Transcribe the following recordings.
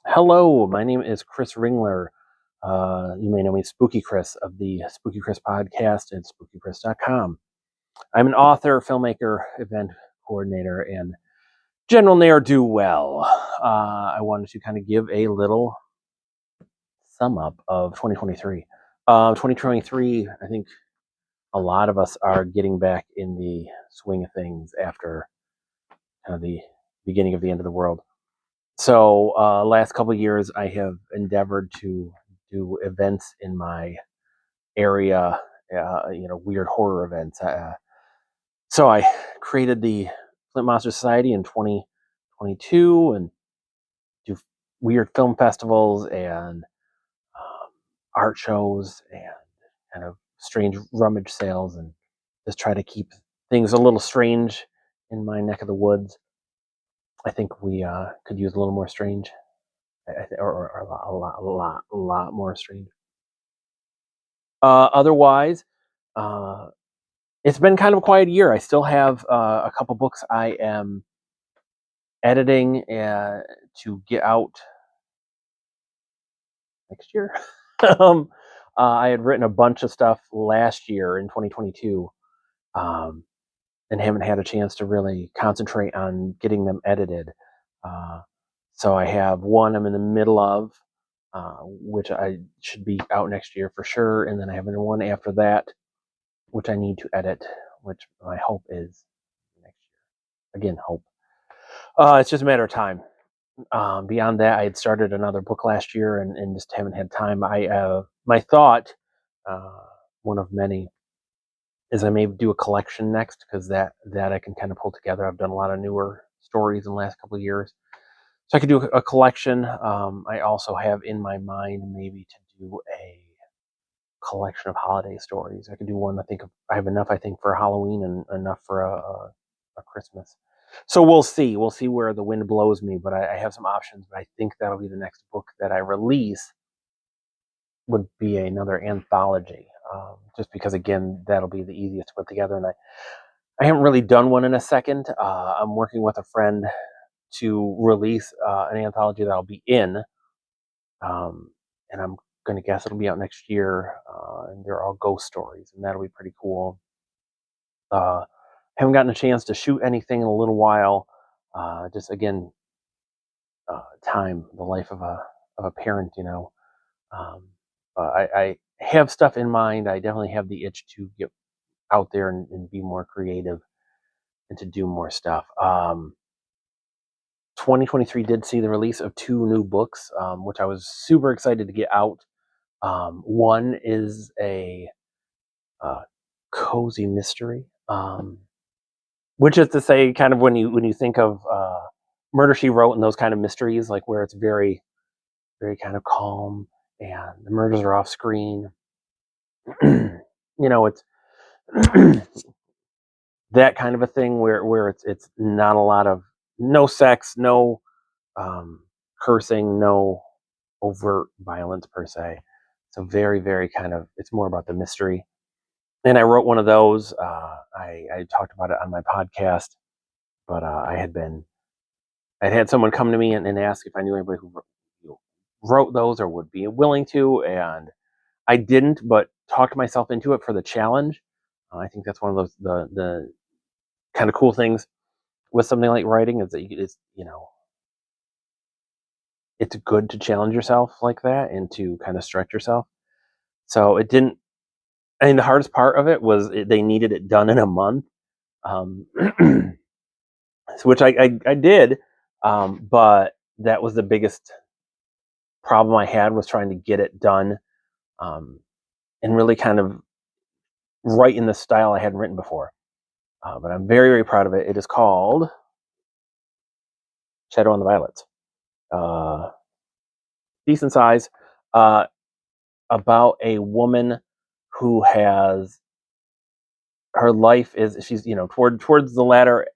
Hello, my name is Chris Ringler. You may know me as Spooky Chris of the Spooky Chris podcast and spookychris.com. I'm an author, filmmaker, event coordinator, and general ne'er-do-well. I wanted to kind of give a little sum up of 2023. 2023, I think a lot of us are getting back in the swing of things after kind of the beginning of the end of the world. So last couple of years, I have endeavored to do events in my area, weird horror events. So I created the Flint Monster Society in 2022 and do weird film festivals and art shows and kind of strange rummage sales and just try to keep things a little strange in my neck of the woods. I think we could use a little more strange. Or a lot more strange. Otherwise, uh, it's been kind of a quiet year. I still have a couple books I am editing to get out next year. um, I had written a bunch of stuff last year in 2022, um, and haven't had a chance to really concentrate on getting them edited. Uh, so I have one I'm in the middle of, which I should be out next year for sure, and then I have another one after that, which I need to edit, which my hope is next year. Again, hope. It's just a matter of time. Beyond that, I had started another book last year and just haven't had time. My thought, uh, one of many, is I may do a collection next because that I can kind of pull together. I've done a lot of newer stories in the last couple of years, so I could do a collection. I also have in my mind maybe to do a collection of holiday stories. I could do one. I have enough. I think for Halloween and enough for a Christmas. So we'll see. We'll see where the wind blows me. But I have some options. But I think that'll be the next book that I release. Would be another anthology. Just because again that'll be the easiest to put together. And I haven't really done one in a second. I'm working with a friend to release an anthology that I'll be in. And I'm going to guess it'll be out next year. And they're all ghost stories, and that'll be pretty cool. Haven't gotten a chance to shoot anything in a little while. Just again, time, the life of a parent, you know. I have stuff in mind. I definitely have the itch to get out there and be more creative and to do more stuff. 2023 did see the release of two new books, which I was super excited to get out. One is a cozy mystery, which is to say, kind of when you think of Murder She Wrote and those kind of mysteries, like where it's very very kind of calm and the murders are off screen. It's that kind of a thing where it's not a lot of no sex, no cursing, no overt violence per se. So very very kind of it's more about the mystery. And I wrote one of those. I talked about it on my podcast, but I'd had someone come to me and ask if I knew anybody who wrote those or would be willing to, and I didn't, but talked myself into it for the challenge. I think that's one of those the kind of cool things with something like writing is that it's good to challenge yourself like that and to kind of stretch yourself. So it didn't. I mean, the hardest part of it was they needed it done in a month, um, which I did, but that was the biggest problem I had was trying to get it done um, and really kind of write in the style I hadn't written before. But I'm very, very proud of it. It is called Shadow on the Violets. Decent size. Uh, about a woman who has her life is she's towards the latter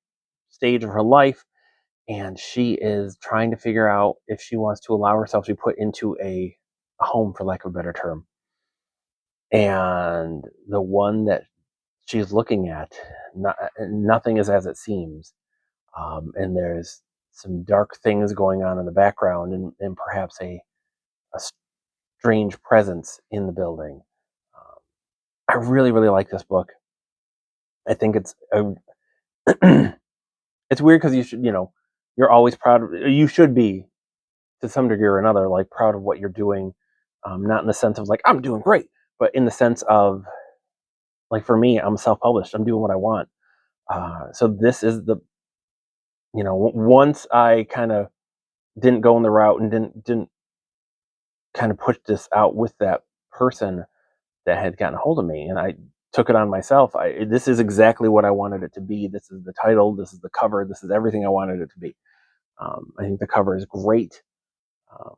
stage of her life, and she is trying to figure out if she wants to allow herself to be put into a home, for lack of a better term. And the one that she's looking at, nothing is as it seems. And there's some dark things going on in the background, and perhaps a strange presence in the building. I really, really like this book. I think it's it's weird because you're always proud of, you should be to some degree or another, like proud of what you're doing. Not in the sense of like, I'm doing great, but in the sense of, like, for me, I'm self-published. I'm doing what I want. So this is once I kind of didn't go in the route and didn't kind of push this out with that person that had gotten a hold of me, and I took it on myself. This is exactly what I wanted it to be. This is the title. This is the cover. This is everything I wanted it to be. I think the cover is great. Um,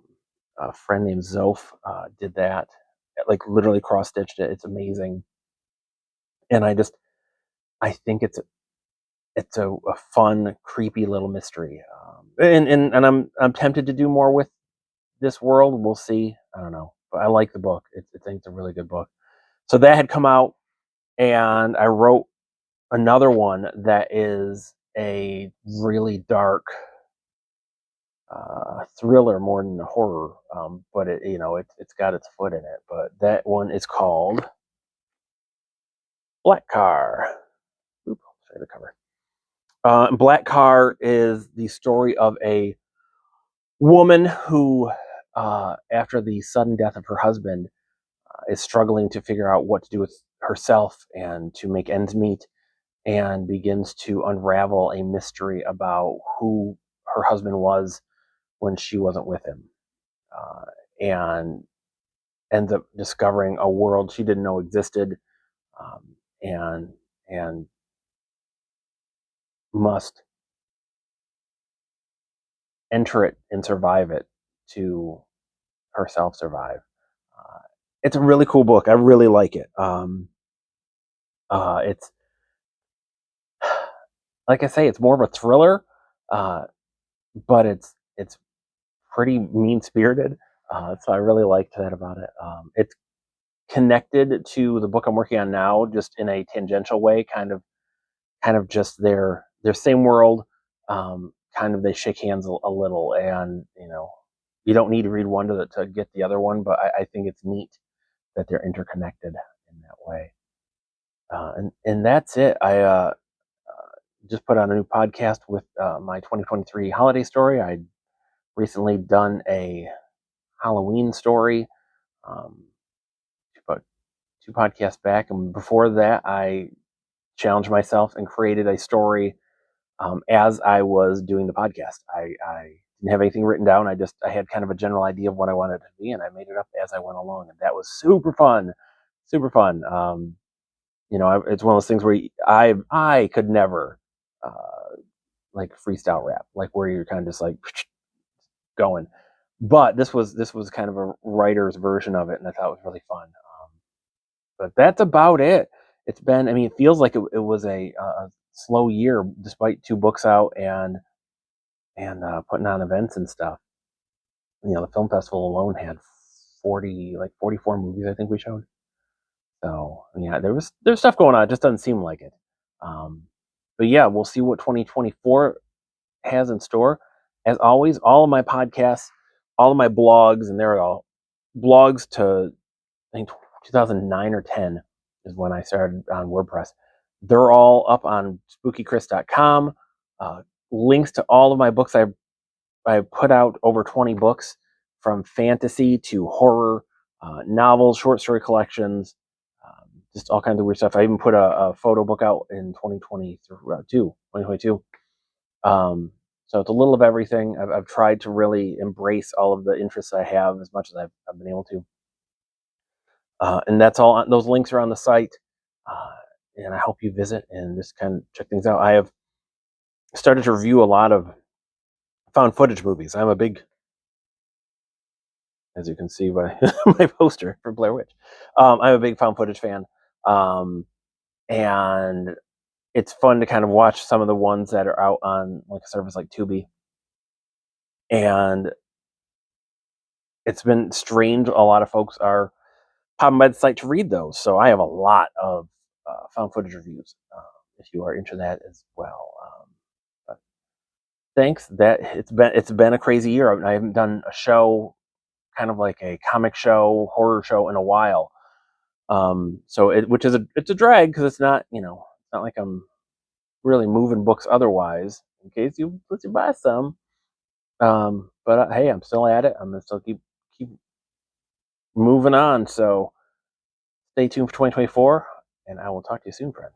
a friend named Zoph did that, like literally cross stitched it. It's amazing, and I think it's a fun, creepy little mystery, and I'm tempted to do more with this world. We'll see. I don't know, but I like the book. I think it's a really good book. So that had come out, and I wrote another one that is a really dark thriller more than a horror, but it's got its foot in it. But that one is called Black Car. Oop, show you the cover. Black Car is the story of a woman who, after the sudden death of her husband, is struggling to figure out what to do with herself and to make ends meet, and begins to unravel a mystery about who her husband was when she wasn't with him, and ends up discovering a world she didn't know existed, um, and and must enter it and survive it to herself survive. Uh, it's a really cool book. I really like it. It's like I say, it's more of a thriller, uh, but it's pretty mean spirited. So I really liked that about it. It's connected to the book I'm working on now, just in a tangential way, kind of just their same world. Kind of they shake hands a little, and you don't need to read one to get the other one, but I think it's neat that they're interconnected in that way. And that's it. I just put on a new podcast with my 2023 holiday story. I recently done a Halloween story, um, about two podcasts back, and before that, I challenged myself and created a story as I was doing the podcast. I didn't have anything written down. I had kind of a general idea of what I wanted it to be, and I made it up as I went along, and that was super fun, super fun. It's one of those things where I could never like freestyle rap, like where you're kind of just like going. But this was kind of a writer's version of it, and I thought it was really fun. But that's about it. I mean, it feels like it was a slow year, despite two books out and putting on events and stuff. The film festival alone had 44 movies, I think we showed. So yeah, there's stuff going on. It just doesn't seem like it. Um, but yeah, we'll see what 2024 has in store. As always, all of my podcasts, all of my blogs, and they're all blogs to, I think, 2009 or 10 is when I started on WordPress. They're all up on spookychris.com. Links to all of my books. I put out over 20 books, from fantasy to horror, novels, short story collections, just all kinds of weird stuff. I even put a photo book out in 2022. So it's a little of everything. I've tried to really embrace all of the interests I have as much as I've been able to. And that's all. Those links are on the site. Uh, and I hope you visit and just kind of check things out. I have started to review a lot of found footage movies. I'm a big, as you can see by my poster for Blair Witch, I'm a big found footage fan. And it's fun to kind of watch some of the ones that are out on like a service like Tubi. And it's been strange. A lot of folks are popping by the site to read those. So I have a lot of found footage reviews if you are into that as well. Thanks. That it's been a crazy year. I haven't done a show, kind of like a comic show, horror show, in a while. So it's a drag because it's not, it's not like I'm really moving books otherwise. In case you let you buy some. But hey, I'm still at it. I'm gonna still keep moving on. So stay tuned for 2024, and I will talk to you soon, friend.